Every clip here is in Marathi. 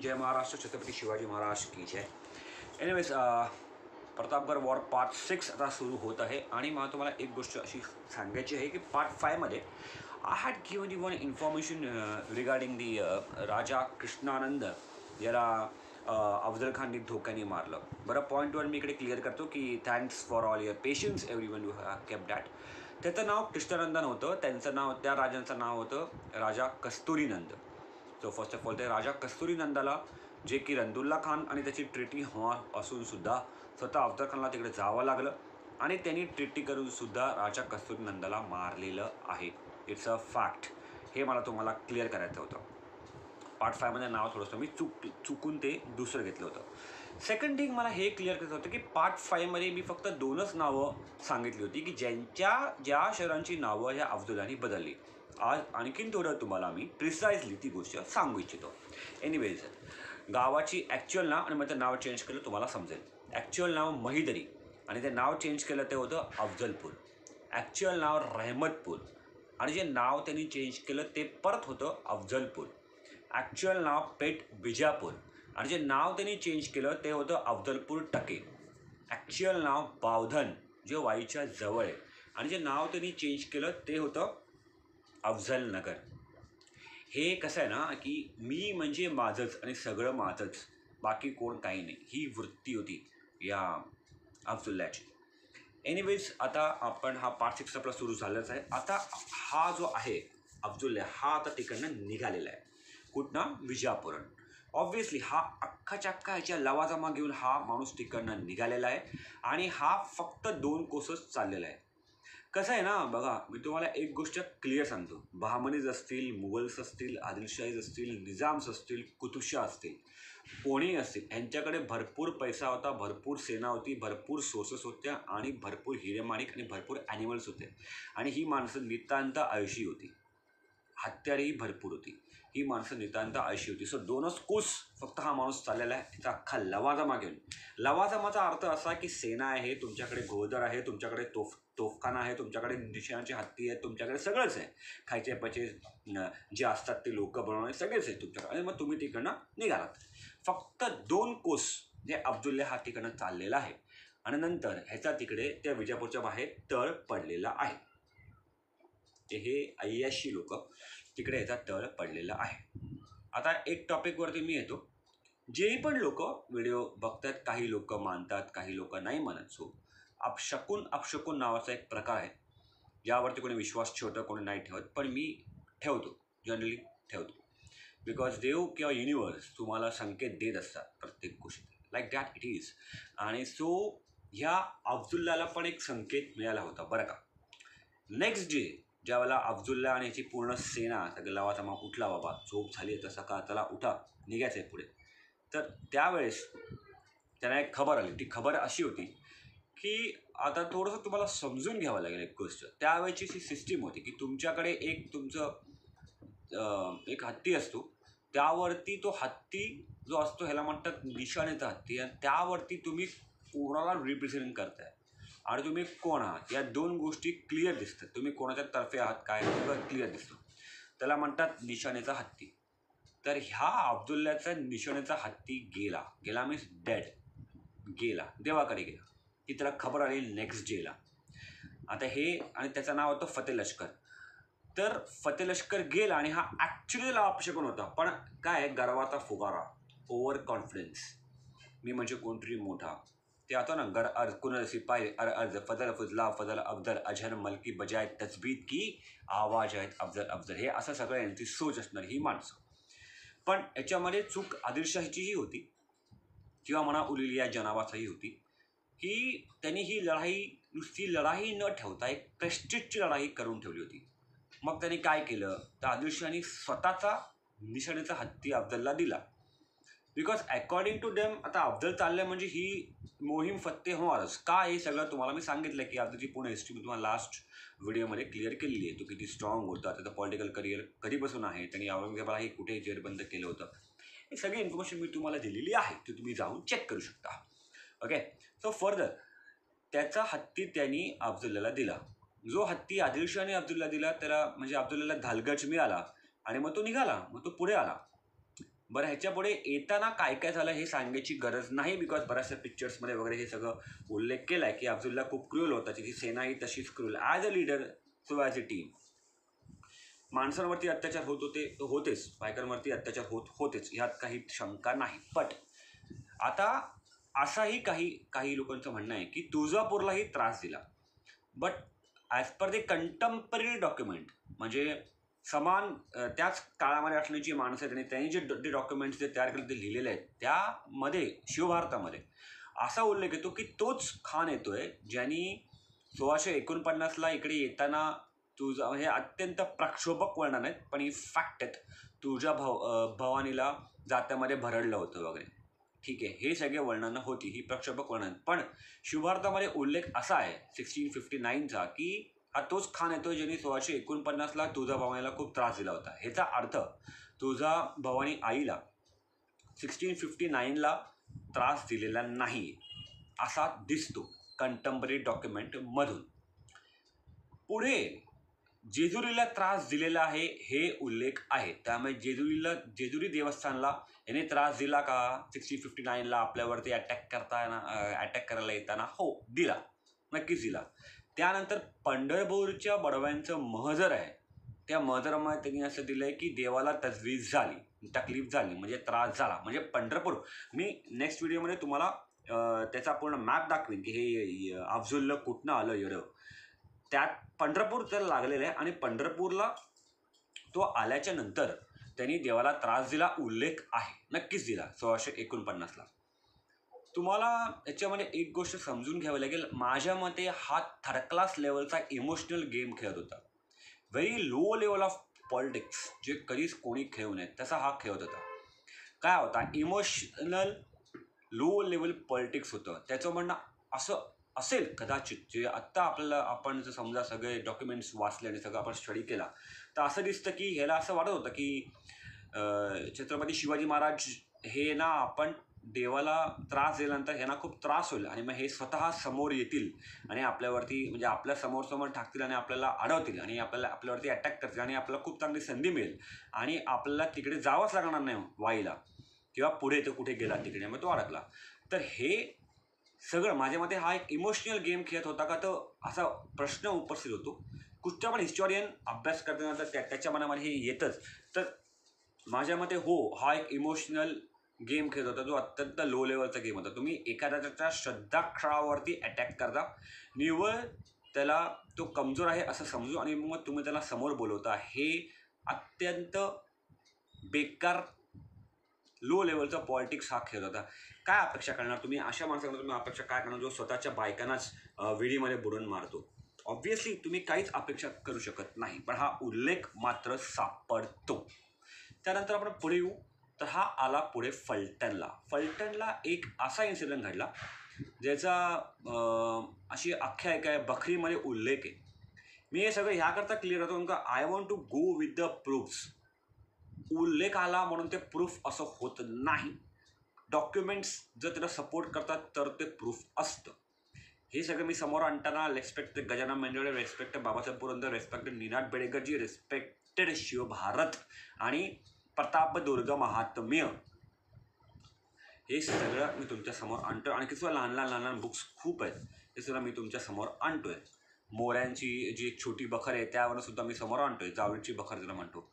जय महाराष्ट्र, छत्रपती शिवाजी महाराज की जय. एनिवेज, प्रतापगड वॉर पार्ट 6 आता सुरू होत आहे आणि मला तुम्हाला एक गोष्ट अशी सांगायची आहे की पार्ट 5मध्ये I had given you one information regarding the Raja Krishnanand याला अफजल खाननी धोक्याने मारलं. बरं, पॉईंट वन मी इकडे क्लिअर करतो की thanks for all your patience everyone, you have kept that. त्याचं नाव कृष्णानंद नव्हतं, त्यांचं नाव, त्या राजांचं नाव होतं राजा कस्तुरीनंद. सो फर्स्ट ऑफ ऑल ते राजा कस्तुरीनंदाला, जे की रंदुल्ला खान आणि त्याची ट्रिटी होणार असूनसुद्धा स्वतः अफजल खानला तिकडे जावं लागलं आणि त्यांनी ट्रिटी करूनसुद्धा राजा कस्तुरीनंदाला मारलेलं आहे. It's a fact. हे मला तुम्हाला क्लिअर करायचं होतं. पार्ट 5मध्ये नाव थोडंसं मी चुकून ते दुसरं घेतलं होतं. सेकंड थिंग मला हे क्लिअर करायचं होतं की पार्ट 5मध्ये मी फक्त 2च नावं सांगितली होती की ज्या शहरांची नावं ह्या अफजलांनी बदलली. आज आणखीन थोडं तुम्हाला मी प्रिसाइजली ती गोष्ट सांगू इच्छितो. एनिवेज, गावाची ॲक्च्युअल नाव आणि मग ते नाव चेंज केलं तुम्हाला समजेल. ॲक्च्युअल नाव महिदरी आणि ते नाव चेंज केलं ते होतं अफजलपूर. ॲक्च्युअल नाव रहमतपूर आणि जे नाव त्यांनी चेंज केलं ते परत होतं अफजलपूर. ॲक्च्युअल नाव पेठ बिजापूर आणि जे नाव त्यांनी चेंज केलं ते होतं अफजलपूर टके. ॲक्च्युअल नाव बावधन, जे वाईच्या जवळ आहे, आणि जे नाव त्यांनी चेंज केलं ते होतं अफजलनगर. हे कसं आहे ना की मी म्हणजे माझंच आणि सगळं माझंच, बाकी कोण काही नाही, ही वृत्ती होती या अफजुल्लाची. एनिवेज, आता आपण हा पार्ट 6 आपला सुरू झालाच आहे. आता हा जो आहे अफजुल्ला, हा आता तिकडनं निघालेला आहे. कुठनं? विजापुरण. ऑब्व्हियसली हा अख्खाच्या अख्खा ह्याच्या लवाजमा घेऊन हा माणूस तिकडनं निघालेला आहे आणि हा फक्त 2 कोसच चाललेला आहे. कसं आहे ना, बघा, मी तुम्हाला एक गोष्ट क्लिअर सांगतो. बहामनीज असतील, मुघल्स असतील, आदिलशाहीज असतील, निजाम्स असतील, कुतुबशाह असतील, कोणीही असतील, यांच्याकडे भरपूर पैसा होता, भरपूर सेना होती, भरपूर सोर्सेस होत्या आणि भरपूर हिरेमाणिक आणि भरपूर ॲनिमल्स होते. आणि ही माणसं नितांत आळशी होती. हत्यारही भरपूर होती. ही माणसं नितांत आळशी होती. सो 2च कोस फक्त हा माणूस चाललेला आहे, तिचा अख्खा लवाजमा घेऊन. लवाजमाचा अर्थ असा की सेना आहे, तुमच्याकडे घोडदळ आहे, तुमच्याकडे तोफखाना आहे, तुमच्याकडे निशाणाचे हत्ती आहेत, तुमच्याकडे सगळंच आहे. खायचे पचे जे असतात ते लोक बनवणे सगळेच आहेत तुमच्याकडे. आणि मग तुम्ही तिकडनं निघालात. फक्त 2 कोस जे अफजुल्ला हा तिकडनं चाललेला आहे आणि नंतर ह्याचा तिकडे त्या विजापूरच्या बाहेर तळ पडलेला आहे. हे अय्याशी लोक तिकडे ह्याचा तळ पडलेला आहे. आता एक टॉपिकवरती मी येतो. जेही पण लोक व्हिडिओ बघतात, काही लोक मानतात, काही लोक नाही मानत. सो अपशकुन नावाचा एक प्रकार आहे, यावरती कोणी विश्वास ठेवतं, कोणी नाही ठेवत, पण मी ठेवतो, जनरली ठेवतो. बिकॉज देव किंवा युनिवर्स तुम्हाला संकेत देत असतात प्रत्येक गोष्टीत. Like that it is. आणि सो ह्या अफजुल्लाला पण एक संकेत मिळाला होता बरं का. नेक्स्ट डे ज्यावेळेला अफजुल्ला आणि याची पूर्ण सेना सगळं लवाजमा उठला, बाबा झोप झाली तर सकाळ, चला उठा, निघायचं आहे पुढे. तर त्यावेळेस त्यांना एक खबर आली. ती खबर अशी होती की आता थोडंसं तुम्हाला समजून घ्यावं लागेल एक गोष्ट. त्यावेळेची ही सिस्टीम होती की तुमच्याकडे एक तुमचं एक हत्ती असतो, त्यावरती तो हत्ती जो असतो ह्याला म्हणतात निशाणेचा हत्ती, आणि त्यावरती तुम्ही कोणाला रिप्रेझेंट करताय आणि तुम्ही कोण आहात या 2 गोष्टी क्लिअर दिसतात. तुम्ही कोणाच्या तर्फे आहात काय सगळं क्लिअर दिसतं. त्याला म्हणतात निशाणेचा हत्ती. तर ह्या अफजुल्लाचा निशाणेचा हत्ती गेला मीन्स डेड, गेला, देवाकडे गेला. ही त्याला खबर आली नेक्स्ट डेला. आता हे, आणि त्याचं नाव होतं फतेह लष्कर. तर फतेह लष्कर गेला आणि हा ॲक्च्युअली अपशकुन होता. पण काय, गर्वाचा फुगारा, ओव्हर कॉन्फिडन्स, मी म्हणजे कोणतरी मोठा. ते आता ना, गर अर्ज कुनल सिपाही अर्ज फजल फजला फजल अफजल अजहर मलकी बजाय तस्बीत की आवाज आहेत अफजल अफजल. हे असं सगळं यांची सोच असणार ही माणसं. पण याच्यामध्ये चूक आदिलशाहीचीही होती किंवा म्हणा उलिया जनाबाचाही होती की त्यांनी ही लढाई नुसती लढाई न ठेवता एक प्रेस्टिजची लढाई करून ठेवली होती. मग त्यांनी काय केलं तर आदिलशाही स्वतःचा निशाणेचा हत्ती अफजलला दिला. बिकॉज अकॉर्डिंग टू देम आता अफजल चाललं म्हणजे ही मोहीम फत्ते होणारच. का हे सगळं तुम्हाला मी सांगितलं की अफजलची पूर्ण हिस्ट्री मी तुम्हाला लास्ट व्हिडिओमध्ये क्लिअर केलेली आहे. तो किती स्ट्रॉंग होता, त्याचं पॉलिटिकल करिअर कधीपासून आहे, त्यांनी औरंगजेबालाही कुठे जेरबंद केलं होतं, हे सगळी इन्फॉर्मेशन मी तुम्हाला दिलेली आहे. ती तुम्ही जाऊन चेक करू शकता. ओके. सो फर्दर त्याचा हत्ती त्यांनी अफजुल्लाला दिला. जो हत्ती आदिलशाहने अफजुल्ला दिला त्याला म्हणजे अफजुल्लाला धालगच मिळाला आणि मग तो निघाला, मग तो पुढे आला. बरं, ह्याच्यापुढे येताना काय काय झालं हे सांगायची गरज नाही, बिकॉज बऱ्याचशा पिक्चर्समध्ये वगैरे हे सगळं उल्लेख केला आहे की अब्दुल्ला खूप क्रूल होता, त्याची सेनाही तशीच cruel. As a leader so as a team माणसांवरती अत्याचार होतेच, बायकांवरती अत्याचार होतेच, ह्यात काही शंका नाही. बट आता असाही काही लोकांचं म्हणणं आहे की तुळजापूरलाही त्रास दिला. But as per the contemporary document, म्हणजे समान त्याच काळामध्ये असण्याची माणसं आहेत आणि त्यांनी जे डॉक्युमेंट्स जे तयार केले ते लिहिलेले आहेत, त्यामध्ये शिवभारतामध्ये असा उल्लेख येतो की तोच खान येतोय ज्यांनी 1649ला इकडे येताना हे अत्यंत प्रक्षोभक वर्णन आहेत, पण ही फॅक्ट आहेत, भवानीला जात्यामध्ये भरडलं होतं वगैरे. ठीक आहे, हे सगळे वर्णनं होती, ही प्रक्षोभक वर्णन. पण शिवभारतामध्ये उल्लेख असा आहे 1659चा की हा तोच खान येतोय ज्यांनी 1649ला तुळजाभवानीला खूप त्रास दिला होता. ह्याचा अर्थ तुळजाभवानी आईला 1659ला त्रास दिलेला नाही असा दिसतो कंटेम्पररी डॉक्युमेंटमधून. पुढे जेजुरीला त्रास दिलेला आहे हे उल्लेख आहे, त्यामुळे जेजुरी देवस्थानला याने त्रास दिला का 1659ला आपल्यावरती अटॅक करायला येताना? हो, दिला, नक्कीच दिला. त्यानंतर पंढरपूरच्या बडव्यांचं महजर आहे, त्या महजरामध्ये त्यांनी असं दिलं आहे की देवाला तकलीफ झाली म्हणजे त्रास झाला. म्हणजे पंढरपूर, मी नेक्स्ट व्हिडिओमध्ये तुम्हाला त्याचा पूर्ण मॅप दाखवेन की हे अफझुल्ला कुठनं आलं येडं. त्यात पंढरपूर तर लागलेलं आहे आणि पंढरपूरला तो आल्याच्या नंतर त्यांनी देवाला त्रास दिला, उल्लेख आहे, नक्कीच दिला 1649ला. तुम्हाला याच्यामध्ये एक गोष्ट समजून घ्यावी लागेल, माझ्या मते हा थर्ड क्लास लेवलचा इमोशनल गेम खेळत होता. Very low level of politics, जे कधीच कोणी खेळू नये तसा हा खेळत होता. काय होता, इमोशनल लो लेवल पॉलिटिक्स होतं. त्याचं म्हणणं असं असेल कदाचित, जे आत्ता आपण जर समजा सगळे डॉक्युमेंट्स वाचले आणि सगळं आपण स्टडी केला तर असं दिसतं की ह्याला असं वाटत होतं की छत्रपती शिवाजी महाराज हे ना, आपण देवाला त्रास दिल्यानंतर ह्यांना खूप त्रास होईल आणि मग हे स्वतः समोर येतील आणि आपल्यावरती, म्हणजे आपल्या समोर ठाकतील आणि आपल्याला अडवतील आणि आपल्यावरती अटॅक करतील आणि आपल्याला खूप चांगली संधी मिळेल आणि आपल्याला तिकडे जावंच लागणार नाही वाईला, किंवा पुढे तो कुठे गेला तिकडे मग तो अडकला. तर हे सगळं माझ्या मते हा एक इमोशनल गेम खेळत होता का, तर असा प्रश्न उपस्थित होतो. कुठच्या पण हिस्टोरियन अभ्यास करताना तर त्याच्या मनामध्ये हे येतच. तर माझ्या मते हो, हा एक इमोशनल गेम खेळत होता, जो अत्यंत लो लेवलचा गेम होता. तुम्ही एखाद्याच्या श्रद्धास्थळावरती अटॅक करता, निव्वळ त्याला तो कमजोर आहे असं समजू आणि मग तुम्ही त्याला समोर बोलवता, हे अत्यंत बेकार लो लेवलचा पॉलिटिक्स हा खेळ होता. काय अपेक्षा करणार तुम्ही अशा माणसाकडून? तुम्ही अपेक्षा काय करणार जो स्वतःच्या बायकांनाच विहिरीमध्ये बुडून मारतो? ऑब्व्हियसली तुम्ही काहीच अपेक्षा करू शकत नाही, पण हा उल्लेख मात्र सापडतो. त्यानंतर आपण पुढे येऊ तर हा आला पुढे फलटणला एक असा इन्सिडेंट घडला ज्याचा अशी आख्यायिका आहे, बखरीमध्ये उल्लेख आहे. मी हे सगळं ह्याकरता क्लिअर होतो का I want to go with the proofs. उल्लेख आला म्हणून ते प्रूफ असं होत नाही. डॉक्युमेंट्स जर त्याला सपोर्ट करतात तर ते प्रूफ असतं. हे सगळं मी समोर आणताना respect Gajanan Mendhole, respect Babasaheb Purandar, respect Ninad Bedekarji, respected Shivbharat आणि प्रतापदुर्ग महात्म्य, हे सगळं मी तुमच्यासमोर आणतो. आणि किती लहान बुक्स खूप आहेत, हे सुद्धा मी तुमच्यासमोर आणतोय. मोऱ्यांची जी एक छोटी बखर आहे त्यावरून सुद्धा मी समोर आणतोय, जावळीची बखर ज्याला म्हणतो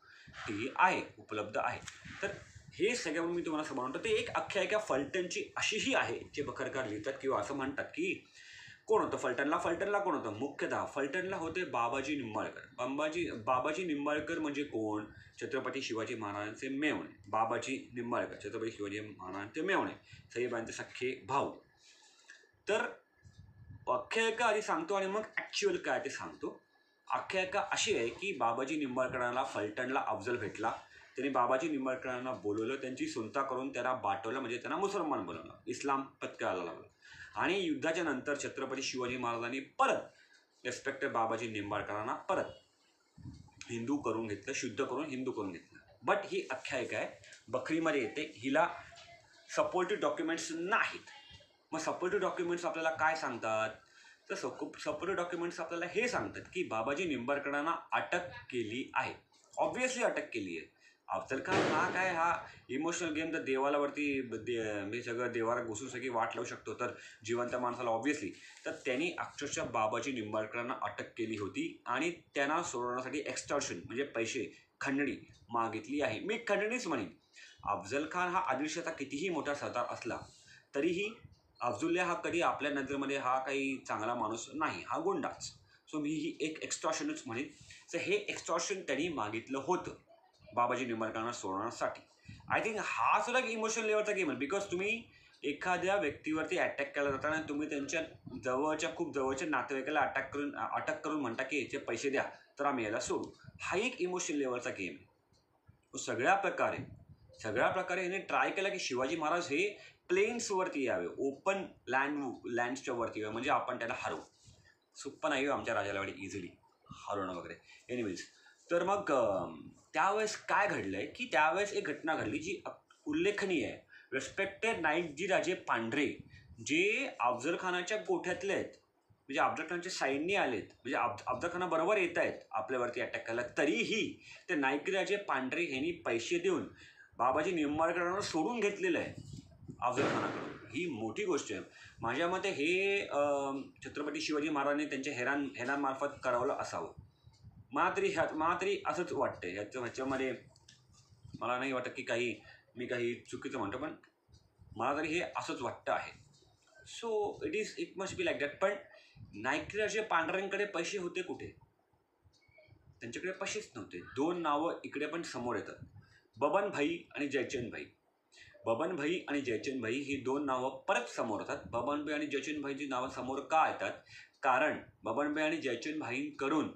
ती आहे, उपलब्ध आहे. तर हे सगळ्यावरून मी तुम्हाला समोर आणतो. ते एक आख्यायिका फलटणची अशीही आहे, जे बखरकार लिहितात किंवा असं म्हणतात की कोण होतं फलटणला कोण होतं? मुख्यतः फलटणला होते बाबाजी निंबाळकर. बाबाजी निंबाळकर म्हणजे कोण? छत्रपती शिवाजी महाराजांचे मेव्हणे. बाबाजी निंबाळकर छत्रपती शिवाजी महाराजांचे मेव्हणे, साहेबांचे सख्खे भाऊ. तर आख्यायिका आधी सांगतो आणि मग ॲक्च्युअल काय ते सांगतो. आख्यायिका अशी आहे की बाबाजी निंबाळकरांना फलटणला अफजल भेटला. त्यांनी बाबाजी निंबाळकरांना बोलवलं, त्यांची सुनता करून त्यांना बाटवलं, म्हणजे त्यांना मुसलमान बनवलं, इस्लाम पत्करायला लागलं. आणि युद्धाच्या नंतर छत्रपती शिवाजी महाराजांनी परत रेस्पेक्ट बाबाजी निंबाळकरांना परत हिंदू करून घेतलं, शुद्ध करून हिंदू करून घेतलं. बट ही आख्यायिका आहे, बखरीमध्ये येते, हिला सपोर्टिव्ह डॉक्युमेंट्स नाहीत. मग सपोर्टिव्ह डॉक्युमेंट्स आपल्याला काय सांगतात? तर सपोर्टिव्ह डॉक्युमेंट्स आपल्याला हे सांगतात की बाबाजी निंबाळकरांना अटक केली आहे. ऑब्व्हियसली अटक केली आहे. अफजल खान हा काय, हा इमोशनल गेम तर देवाला वरती मी सगळं देवाला घुसून सगळी वाट लावू शकतो तर जिवंत माणसाला ऑब्व्हियसली. तर त्यांनी अक्षरशः बाबाजी निंबाळकरांना अटक केली होती आणि त्यांना सोडवण्यासाठी एक्स्टॉर्शन म्हणजे पैसे, खंडणी मागितली आहे. मी खंडणीच म्हणेन. अफजल खान हा आदिलशाहचा कितीही मोठा सरदार असला तरीही अफजुल्ला हा कधी आपल्या नजरेमध्ये हा काही चांगला माणूस नाही, हा गुंडाच. सो मी ही एक एक्स्टॉर्शनच म्हणेन. तर हे एक्स्टॉर्शन त्यांनी मागितलं होतं बाबाजी निंबाळकरांना सोडवण्यासाठी. आय थिंक हा सुद्धा एक इमोशनल लेवलचा गेम आहे. बिकॉज तुम्ही एखाद्या व्यक्तीवरती अटॅक केला जाता आणि तुम्ही त्यांच्या खूप जवळच्या नातेवाईकाला अटक करून म्हणता की याचे पैसे द्या तर आम्ही याला सोडू. हा एक इमोशनल लेवलचा गेम आहे. तो सगळ्या प्रकारे याने ट्राय केला की शिवाजी महाराज हे प्लेन्सवरती यावे, ओपन लँड्सच्या वरती यावे, म्हणजे आपण त्याला हरवू. सोप्पं नाही हो आमच्या राजाला एवढी इझिली हरवणं वगैरे. एनिवेज, तर मग त्यावेळेस काय घडलं आहे की त्यावेळेस एक घटना घडली जी उल्लेखनीय आहे. रिस्पेक्टेड नाईकजी राजे पांढरे जे अफजल खानाच्या गोठ्यातले आहेत, म्हणजे अफजल खानचे सैन्य आलेत, म्हणजे अफजल खानाबरोबर येत आहेत आपल्यावरती अटॅक करायला, तरीही ते नाईकजी राजे पांढरे यांनी पैसे देऊन बाबाजी निंबाळकरांना सोडून घेतलेलं आहे अफजल खानाकडून. ही मोठी गोष्ट आहे. माझ्या मते हे छत्रपती शिवाजी महाराजांनी त्यांच्या हेरांमार्फत करावलं असावं. मला तरी असंच वाटतं. ह्याच्यामध्ये मला नाही वाटत की मी काही चुकीचं म्हणतो, पण मला तरी हे असंच वाटतं आहे. So it must be like that. पण नाईकराजे पांढऱ्यांकडे पैसे होते कुठे? त्यांच्याकडे पैसेच नव्हते. दोन नावं इकडे पण समोर येतात, बबनभाई आणि जयचंदभाई. बबनभाई आणि जयचंदभाई ही दोन नावं परत समोर येतात. बबनभाई आणि जयचंदभाईची नावं समोर का येतात? कारण बबनभाई आणि जयचंदभाईंकडून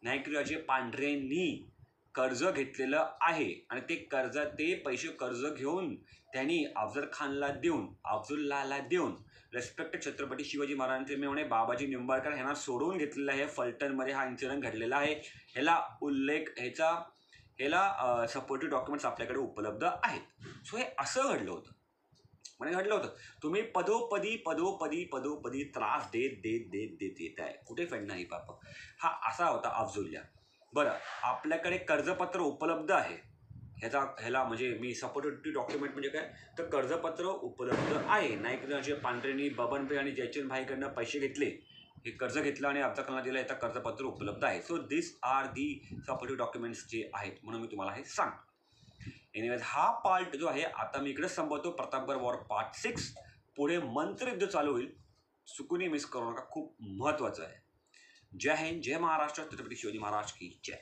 नाईकराजे पांढरेंनी कर्ज घेतलेलं आहे आणि ते पैसे कर्ज घेऊन त्यांनी अफजुल्लाला देऊन रेस्पेक्टेड छत्रपती शिवाजी महाराजांचे मी म्हणे बाबाजी निंबाळकर यांना सोडवून घेतलेलं आहे. फलटणमध्ये हा इन्सिडेंट घडलेला आहे. ह्याला सपोर्टिव्ह डॉक्युमेंट्स आपल्याकडे उपलब्ध आहेत. सो हे असं घडलं होतं. तुम्ही पदोपदी त्रास देत येत आहे. कुठे फेडणार ही पाप? हा असा होता अफजुल्ला. बरं, आपल्याकडे कर्जपत्र उपलब्ध आहे. ह्याला म्हणजे मी सपोर्टिव्ह डॉक्युमेंट म्हणजे काय, तर कर्जपत्र उपलब्ध आहे. नाईकराजे पांढरेंनी बबनभाई आणि जयचंदभाईकडनं पैसे घेतले, हे कर्ज घेतलं आणि अफजल खानला दिलं, याचं कर्जपत्र उपलब्ध आहे. So this are the supportive documents जे आहेत, म्हणून मी तुम्हाला हे सांगतो. एनिवेज, हा पार्ट जो आहे आता मी इकडेच संपवतो. Pratapgad war part 6. पुढे मंत्रयुद्ध चालू होईल, चुकूनही मिस करू नका, खूप महत्त्वाचं आहे. जय हिंद, जय महाराष्ट्र, छत्रपती शिवाजी महाराज की जय.